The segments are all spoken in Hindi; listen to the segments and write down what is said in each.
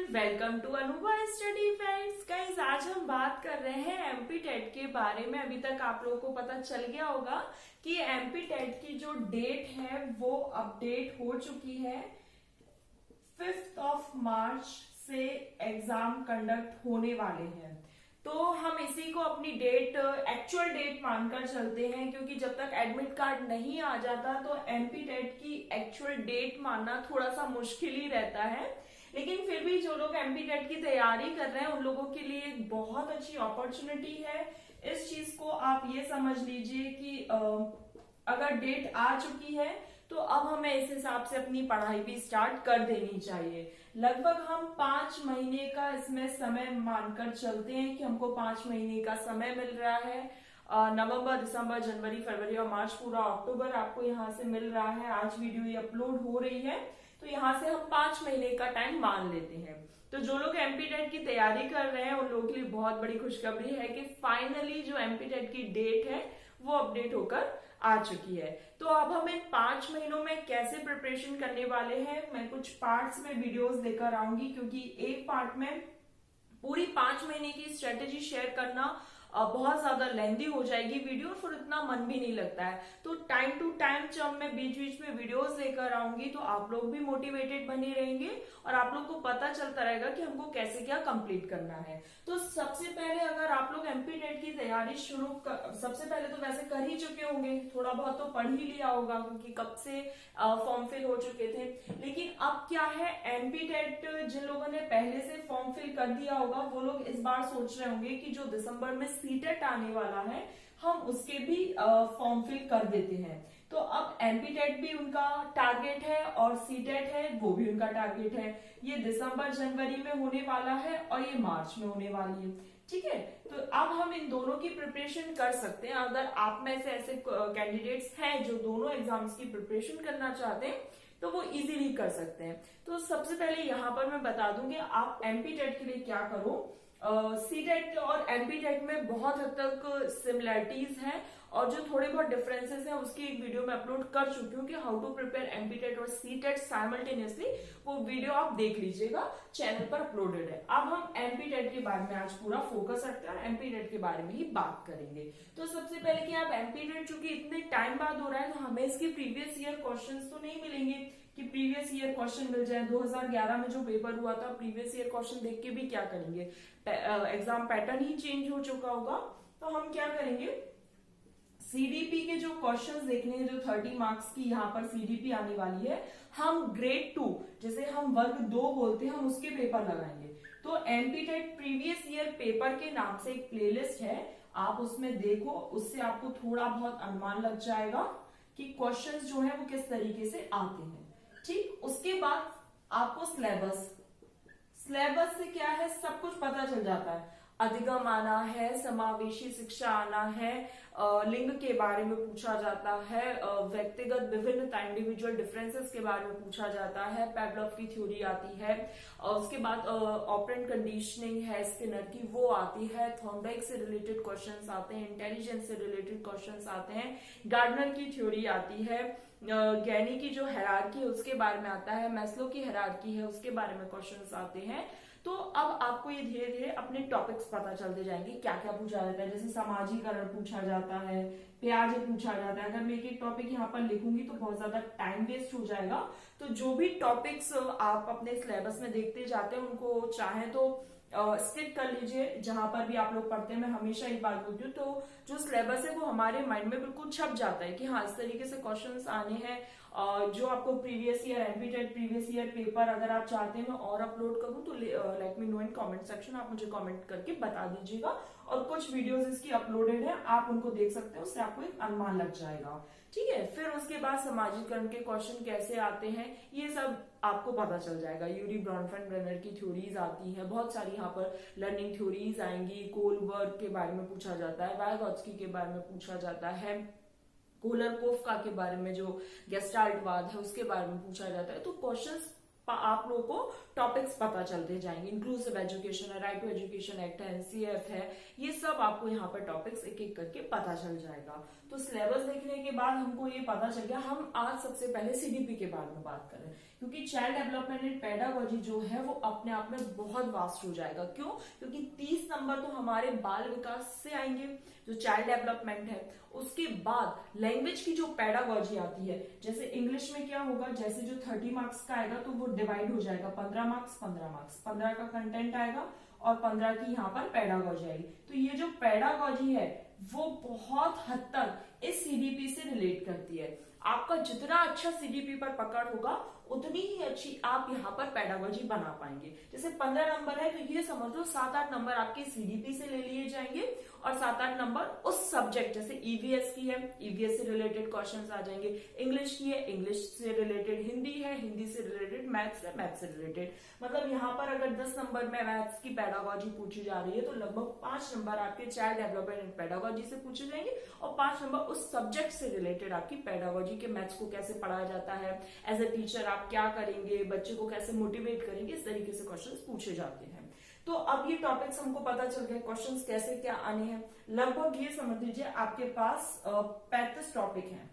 Welcome to Anubha study friends. Guys, आज हम बात कर रहे हैं एमपी टेट के बारे में। अभी तक आप लोगों को पता चल गया होगा कि एमपी टेट की जो डेट है वो अपडेट हो चुकी है। 5 मार्च से एग्जाम कंडक्ट होने वाले हैं, तो हम इसी को अपनी डेट, एक्चुअल डेट मानकर चलते हैं, क्योंकि जब तक एडमिट कार्ड नहीं आ जाता तो एमपी टेट की एक्चुअल डेट मानना थोड़ा सा मुश्किल ही रहता है। लेकिन फिर भी जो लोग एमपी टेट की तैयारी कर रहे हैं उन लोगों के लिए एक बहुत अच्छी अपॉर्चुनिटी है। इस चीज को आप ये समझ लीजिए कि अगर डेट आ चुकी है तो अब हमें इस हिसाब से अपनी पढ़ाई भी स्टार्ट कर देनी चाहिए। लगभग हम 5 महीने का इसमें समय मानकर चलते हैं कि हमको 5 महीने का समय मिल रहा है। नवंबर, दिसंबर, जनवरी, फरवरी और मार्च, पूरा अक्टूबर आपको यहाँ से मिल रहा है। आज वीडियो ये अपलोड हो रही है तो यहाँ से हम 5 महीने का टाइम मान लेते हैं। तो जो लोग एमपी टेट की तैयारी कर रहे हैं उन लोगों के लिए बहुत बड़ी खुशखबरी है कि फाइनली जो एमपी टेट की डेट है वो अपडेट होकर आ चुकी है। तो अब हम इन 5 महीनों में कैसे प्रिपरेशन करने वाले हैं, मैं कुछ पार्ट्स में वीडियोस लेकर आऊंगी, क्योंकि एक पार्ट में पूरी 5 महीने की स्ट्रेटेजी शेयर करना बहुत ज्यादा लेंदी हो जाएगी वीडियो, फिर इतना मन भी नहीं लगता है। तो टाइम टू टाइम जब मैं बीच बीच में वीडियोस लेकर आऊंगी तो आप लोग भी मोटिवेटेड बने रहेंगे और आप लोग को पता चलता रहेगा कि हमको कैसे क्या कंप्लीट करना है। तो सबसे पहले अगर आप लोग एमपी टेट की तैयारी सबसे पहले तो वैसे कर ही चुके होंगे, थोड़ा बहुत तो पढ़ ही लिया होगा क्योंकि कब से फॉर्म फिल हो चुके थे। लेकिन अब क्या है, एमपी टेट जिन लोगों ने पहले से फॉर्म फिल कर दिया होगा वो लोग इस बार सोच रहे होंगे कि जो दिसंबर में सीटेट आने वाला है हम उसके भी फॉर्म फिल कर देते हैं। तो अब एमपी टेट भी उनका टारगेट है और सीटेट है वो भी उनका टारगेट है। ये दिसंबर जनवरी में होने वाला है और ये मार्च में होने वाली है। ठीक है, तो अब हम इन दोनों की प्रिपरेशन कर सकते हैं। अगर आप में से ऐसे कैंडिडेट्स हैं जो दोनों एग्जाम्स की प्रिपरेशन करना चाहते हैं तो वो इजीली कर सकते हैं। तो सबसे पहले यहाँ पर मैं बता दूंगी आप एमपी टेट के लिए क्या करो। सीटेट और एमपी टेट में बहुत हद तक सिमिलरिटीज हैं और जो थोड़े बहुत डिफरेंसेस हैं उसकी एक वीडियो में अपलोड कर चुकी हूँ कि how to prepare MP TET और सीटेट साइमल्टेनियसली। वो वीडियो आप देख लीजिएगा, चैनल पर अपलोडेड है। अब हम एमपी टेट के बारे में आज पूरा फोकस रखते हैं और एमपी टेट के बारे में ही बात करेंगे। तो सबसे पहले कि आप एमपी टेट चूंकि इतने टाइम बाद हो रहा है तो हमें इसके प्रीवियस ईयर क्वेश्चन तो नहीं मिलेंगे कि प्रीवियस ईयर क्वेश्चन मिल जाए। 2011 में जो पेपर हुआ था प्रीवियस ईयर क्वेश्चन देख के भी क्या करेंगे, एग्जाम पैटर्न ही चेंज हो चुका होगा। तो हम क्या करेंगे, सीडीपी के जो क्वेश्चंस देखने हैं, जो 30 मार्क्स की यहाँ पर सीडीपी आने वाली है, हम ग्रेड 2 जिसे हम वर्ग 2 बोलते हैं हम उसके पेपर लगाएंगे। तो MP TET previous year paper के नाम से एक प्लेलिस्ट है, आप उसमें देखो, उससे आपको थोड़ा बहुत अनुमान लग जाएगा कि क्वेश्चंस जो है वो किस तरीके से आते हैं। ठीक, उसके बाद आपको सिलेबस से क्या है सब कुछ पता चल जाता है। अधिगम आना है, समावेशी शिक्षा आना है, लिंग के बारे में पूछा जाता है, व्यक्तिगत विभिन्नता इंडिविजुअल डिफरेंसेस के बारे में पूछा जाता है, पेवलोव की थ्योरी आती है, और उसके बाद ऑपरेंट कंडीशनिंग है स्किनर की वो आती है, थॉर्नडाइक से रिलेटेड क्वेश्चंस आते हैं, इंटेलिजेंस से रिलेटेड क्वेश्चंस आते हैं, गार्डनर की थ्योरी आती है, गैनी की जो हायरार्की है उसके बारे में आता है, मैस्लो की हायरार्की है उसके बारे में क्वेश्चंस आते हैं। तो अब आपको ये धीरे धीरे अपने टॉपिक्स पता चलते जाएंगे क्या क्या पूछा जाता है। जैसे सामाजिकरण पूछा जाता है, प्याज पूछा जाता है। अगर मैं एक टॉपिक यहाँ पर लिखूंगी तो बहुत ज्यादा टाइम वेस्ट हो जाएगा। तो जो भी टॉपिक्स आप अपने सिलेबस में देखते जाते हैं उनको चाहे तो स्टिक कर लीजिए जहां पर भी आप लोग पढ़ते हैं। मैं हमेशा एक बात बोलती हूँ, तो जो सिलेबस है वो हमारे माइंड में बिल्कुल छप जाता है कि हाँ इस तरीके से क्वेश्चंस आने हैं। जो आपको previous year MP TET previous year paper अगर आप चाहते हैं मैं और अपलोड करूं तो let me know in comment section, आप मुझे कमेंट करके बता दीजिएगा। और कुछ वीडियोस इसकी अपलोडेड है, आप उनको देख सकते हैं, उससे आपको एक अनुमान लग जाएगा। ठीक है, फिर उसके बाद सामाजिकरण के क्वेश्चन कैसे आते हैं ये सब आपको पता चल जाएगा। यूरी ब्रॉनफेन ब्रेनर की थ्योरीज आती है, बहुत सारी यहाँ पर लर्निंग थ्योरीज आएंगी। कोलबर्ग के बारे में पूछा जाता है, वायगॉत्स्की के बारे में पूछा जाता है, कोलरकोफ्का के बारे में जो गेस्टाल्टवाद है उसके बारे में पूछा जाता है। तो क्वेश्चंस आप लोगों को टॉपिक्स पता चलते जाएंगे। इंक्लूसिव एजुकेशन है, राइट टू एजुकेशन एक्ट है, एनसीएफ है, ये सब आपको यहाँ पर टॉपिक्स एक एक करके पता चल जाएगा। तो सिलेबस देखने के बाद हमको ये पता चल गया। हम आज सबसे पहले सीडीपी के बारे में बात करें क्योंकि चाइल्ड डेवलपमेंट एंड पेडागोजी जो है वो अपने आप में बहुत वास्ट हो जाएगा। क्यों? क्योंकि 30 नंबर तो हमारे बाल विकास से आएंगे, जो चाइल्ड डेवलपमेंट है। उसके बाद लैंग्वेज की जो पेडागोजी आती है, जैसे इंग्लिश में क्या होगा, जैसे जो 30 मार्क्स का आएगा तो वो डिवाइड हो जाएगा 15 मार्क्स 15 मार्क्स, 15 का कंटेंट आएगा और 15 की यहाँ पर पेडागोजी आएगी। तो ये जो पेडागोजी है वो बहुत हद तक इस सीडीपी से रिलेट करती है। आपका जितना अच्छा सीडीपी पर पकड़ होगा उतनी ही अच्छी आप यहाँ पर पेडागोजी बना पाएंगे। जैसे 15 नंबर है तो ये समझ लो 7-8 नंबर आपके सीडीपी से ले लिए जाएंगे और 7-8 नंबर उस सब्जेक्ट, जैसे ईवीएस की है ईवीएस से रिलेटेड क्वेश्चंस आ जाएंगे, इंग्लिश की है इंग्लिश से रिलेटेड, हिंदी है हिंदी से रिलेटेड, मैथ्स है मैथ्स से रिलेटेड। मतलब यहाँ पर अगर 10 नंबर में मैथ्स की पेडागोजी पूछी जा रही है तो लगभग 5 नंबर आपके चाइल्ड डेवलपमेंट एंड पेडागोजी से पूछे जाएंगे और 5 नंबर उस सब्जेक्ट से रिलेटेड आपकी पेडागोजी के मैथ्स को कैसे पढ़ाया जाता है, एज ए टीचर आप क्या करेंगे, बच्चे को कैसे मोटिवेट करेंगे, इस तरीके से क्वेश्चंस पूछे जाते हैं। तो अब ये टॉपिक्स हमको पता चल गए क्वेश्चंस कैसे क्या आने हैं। लगभग ये समझ लीजिए आपके पास 35 टॉपिक हैं,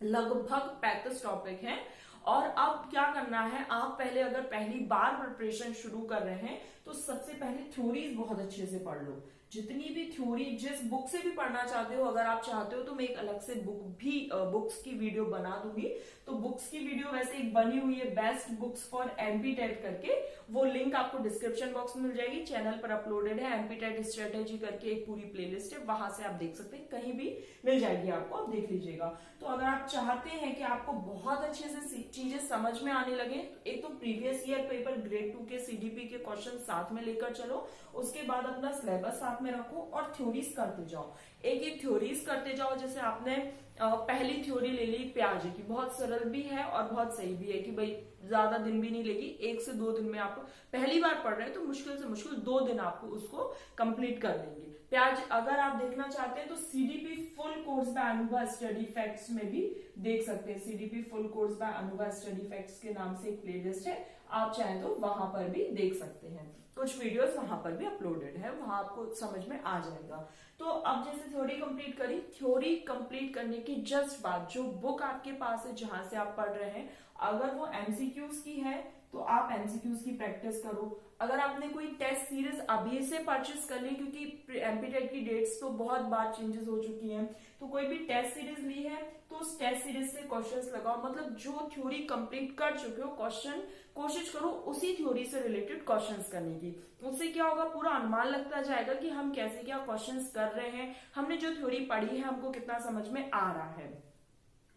लगभग 35 टॉपिक हैं। और अब क्या करना है, आप पहले अगर पहली बार प्रिपरेशन शुरू कर रहे हैं तो सबसे पहले थ्योरीज बहुत अच्छे से पढ़ लो। जितनी भी थ्योरी जिस बुक से भी पढ़ना चाहते हो, अगर आप चाहते हो तो मैं एक अलग से बुक्स की वीडियो बना दूंगी। तो बुक्स की वीडियो वैसे एक बनी हुई है, best books for MP TET करके, वो लिंक आपको डिस्क्रिप्शन बॉक्स में मिल जाएगी, चैनल पर अपलोडेड है। एमपी टेट स्ट्रेटेजी करके एक पूरी प्लेलिस्ट है, वहां से आप देख सकते हैं, कहीं भी मिल जाएगी आपको, आप देख लीजिएगा। तो अगर आप चाहते हैं कि आपको बहुत अच्छे से चीजें समझ में आने लगे, एक तो प्रीवियस ईयर पेपर ग्रेड 2 के सीडीपी के क्वेश्चन साथ में लेकर चलो, उसके बाद अपना सिलेबस साथ में रखो और थ्योरीज करते जाओ, एक एक थ्योरीज करते जाओ। जैसे आपने पहली थ्योरी ले ली प्याजे की, बहुत सरल भी है और बहुत सही भी है कि भाई ज्यादा दिन भी नहीं लेगी, 1 से 2 दिन में आप पहली बार पढ़ रहे हैं तो मुश्किल से मुश्किल 2 दिन आपको उसको कंप्लीट कर लेंगे। प्याज अगर आप देखना चाहते हैं तो सीडीपी फुल कोर्स बाय अनुभव स्टडी फैक्ट्स में भी देख सकते हैं। सीडीपी फुल कोर्स बाय अनुभव स्टडी फैक्ट्स के नाम से एक प्लेलिस्ट है, आप चाहें तो वहां पर भी देख सकते हैं। कुछ वीडियोस वहां पर भी अपलोडेड है, वहां आपको समझ में आ जाएगा। तो अब जैसे थ्योरी कंप्लीट करी, थ्योरी कंप्लीट करने की जस्ट बाद जो बुक आपके पास है जहां से आप पढ़ रहे हैं, अगर वो एमसीक्यूज की है तो आप एमसीक्यूज की प्रैक्टिस करो। अगर आपने कोई टेस्ट सीरीज अभी से परचेस कर ली, क्योंकि एमपीटेट की डेट्स तो बहुत बार चेंजेस हो चुकी हैं, तो कोई भी टेस्ट सीरीज ली है तो उस टेस्ट सीरीज से क्वेश्चंस लगाओ। मतलब जो थ्योरी कंप्लीट कर चुके हो क्वेश्चन कोशिश करो उसी थ्योरी से रिलेटेड क्वेश्चंस करने की। उससे क्या होगा, पूरा अनुमान लगता जाएगा कि हम कैसे क्या क्वेश्चंस कर रहे हैं, हमने जो थ्योरी पढ़ी है हमको कितना समझ में आ रहा है।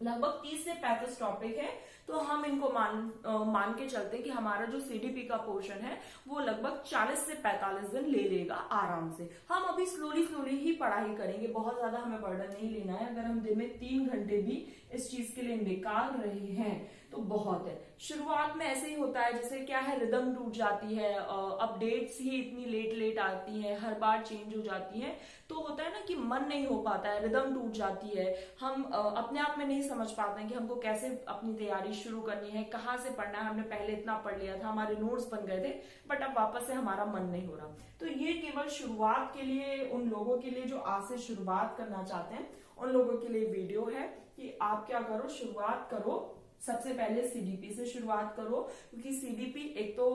लगभग 30 से 35 टॉपिक है, तो हम इनको मान के चलते हैं कि हमारा जो सीडीपी का पोर्शन है वो लगभग 40 से 45 दिन ले लेगा आराम से। हम अभी स्लोली ही पढ़ाई करेंगे, बहुत ज्यादा हमें बर्डन नहीं लेना है। अगर हम दिन में 3 घंटे भी इस चीज के लिए निकाल रहे हैं तो बहुत है। शुरुआत में ऐसे ही होता है, जैसे क्या है, रिदम टूट जाती है, अपडेट्स ही इतनी लेट आती हैं, हर बार चेंज हो जाती हैं, तो होता है ना कि मन नहीं हो पाता है, रिदम टूट जाती है, हम अपने आप में नहीं समझ पाते हैं कि हमको कैसे अपनी तैयारी शुरू करनी है, कहाँ से पढ़ना है। हमने पहले इतना पढ़ लिया था, हमारे नोट्स बन गए थे, बट अब वापस से हमारा मन नहीं हो रहा। तो ये केवल शुरुआत के लिए, उन लोगों के लिए जो आज से शुरुआत करना चाहते हैं उन लोगों के लिए वीडियो है कि आप क्या करो, शुरुआत करो, सबसे पहले सीडीपी से शुरुआत करो, क्योंकि सीडीपी एक तो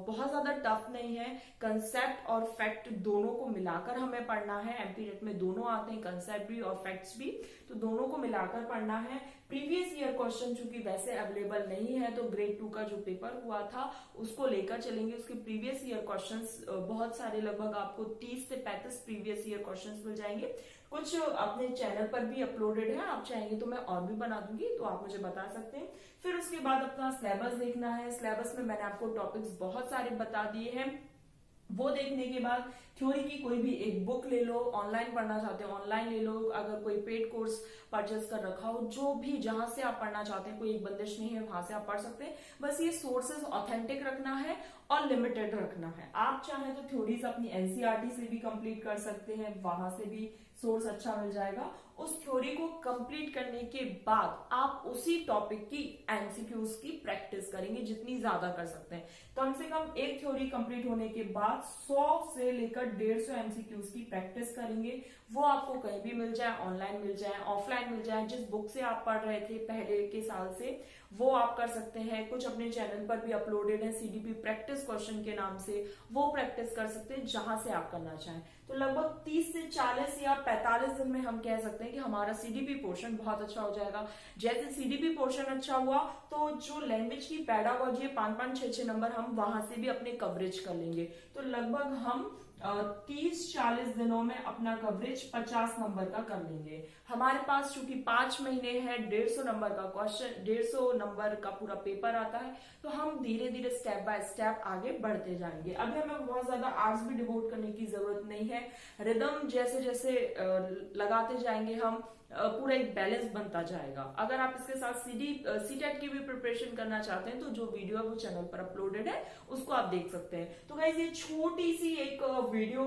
बहुत ज्यादा टफ नहीं है, कंसेप्ट और फैक्ट दोनों को मिलाकर हमें पढ़ना है। एमपीटेट में दोनों आते हैं, कंसेप्ट भी और फैक्ट्स भी, तो दोनों को मिलाकर पढ़ना है। प्रीवियस ईयर क्वेश्चन चूंकि वैसे अवेलेबल नहीं है, तो ग्रेड 2 का जो पेपर हुआ था उसको लेकर चलेंगे। उसके प्रीवियस ईयर क्वेश्चंस बहुत सारे, लगभग आपको 30 से 35 प्रीवियस ईयर क्वेश्चंस मिल जाएंगे। कुछ अपने चैनल पर भी अपलोडेड है, आप चाहेंगे तो मैं और भी बना दूंगी, तो आप मुझे बता सकते हैं। फिर उसके बाद अपना सिलेबस देखना है। सिलेबस में मैंने आपको टॉपिक्स बहुत सारे बता दिए हैं, वो देखने के बाद थ्योरी की कोई भी एक बुक ले लो, ऑनलाइन पढ़ना चाहते हो ऑनलाइन ले लो, अगर कोई पेड कोर्स परचेस कर रखा हो, जो भी जहां से आप पढ़ना चाहते हैं, कोई एक बंदिश नहीं है, वहां से आप पढ़ सकते हैं। बस ये सोर्सेज ऑथेंटिक रखना है और लिमिटेड रखना है। आप चाहें तो थ्योरीज अपनी एनसीईआरटी से भी कंप्लीट कर सकते हैं, वहां से भी सोर्स अच्छा मिल जाएगा। उस थ्योरी को कंप्लीट करने के बाद आप उसी टॉपिक की एमसीक्यूज की प्रैक्टिस करेंगे जितनी ज्यादा कर सकते हैं। कम से कम एक थ्योरी कंप्लीट होने के बाद 100 से लेकर 150 एमसीक्यूज की प्रैक्टिस करेंगे। वो आपको कहीं भी मिल जाए, ऑनलाइन मिल जाए, ऑफलाइन मिल जाए, जिस बुक से आप पढ़ रहे थे पहले के साल से वो आप कर सकते हैं। कुछ अपने चैनल पर भी अपलोडेड है सीडीपी प्रैक्टिस क्वेश्चन के नाम से, वो प्रैक्टिस कर सकते हैं जहां से आप करना चाहें। तो लगभग 30 से 40 या 45 दिन में हम कह सकते हैं कि हमारा सीडीपी पोर्शन बहुत अच्छा हो जाएगा। जैसे सीडीपी पोर्शन अच्छा हुआ तो जो लैंग्वेज की पैडागॉजी है 5-5, 6-6 नंबर हम वहां से भी अपने कवरेज कर लेंगे। तो लगभग हम 30-40 दिनों में अपना कवरेज 50 नंबर का कर लेंगे। हमारे पास चूंकि 5 महीने है, 150 नंबर का क्वेश्चन, 150 नंबर का पूरा पेपर आता है, तो हम धीरे धीरे स्टेप बाय स्टेप आगे बढ़ते जाएंगे। अभी हमें बहुत ज्यादा आवर्स भी डिवोट करने की जरूरत नहीं है। रिदम जैसे जैसे लगाते जाएंगे हम, पूरा एक बैलेंस बनता जाएगा। अगर आप इसके साथ सीटेट की भी प्रिपरेशन करना चाहते हैं तो जो वीडियो है वो चैनल पर अपलोडेड है, उसको आप देख सकते हैं। तो गाइस ये छोटी सी एक वीडियो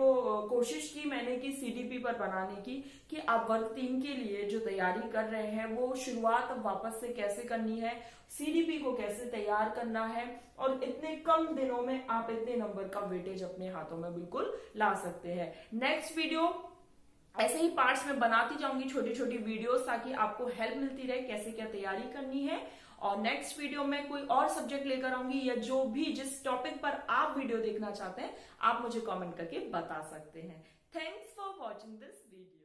कोशिश की मैंने कि सीडीपी पर बनाने की, कि आप वर्ग 3 के लिए जो तैयारी कर रहे हैं वो शुरुआत अब वापस से कैसे करनी है, सीडीपी को कैसे तैयार करना है, और इतने कम दिनों में आप इतने नंबर का वेटेज अपने हाथों में बिल्कुल ला सकते हैं। नेक्स्ट वीडियो ऐसे ही पार्ट्स में बनाती जाऊंगी, छोटी छोटी वीडियोस, ताकि आपको हेल्प मिलती रहे कैसे क्या तैयारी करनी है। और नेक्स्ट वीडियो में कोई और सब्जेक्ट लेकर आऊंगी, या जो भी जिस टॉपिक पर आप वीडियो देखना चाहते हैं आप मुझे कमेंट करके बता सकते हैं। Thanks for watching this video.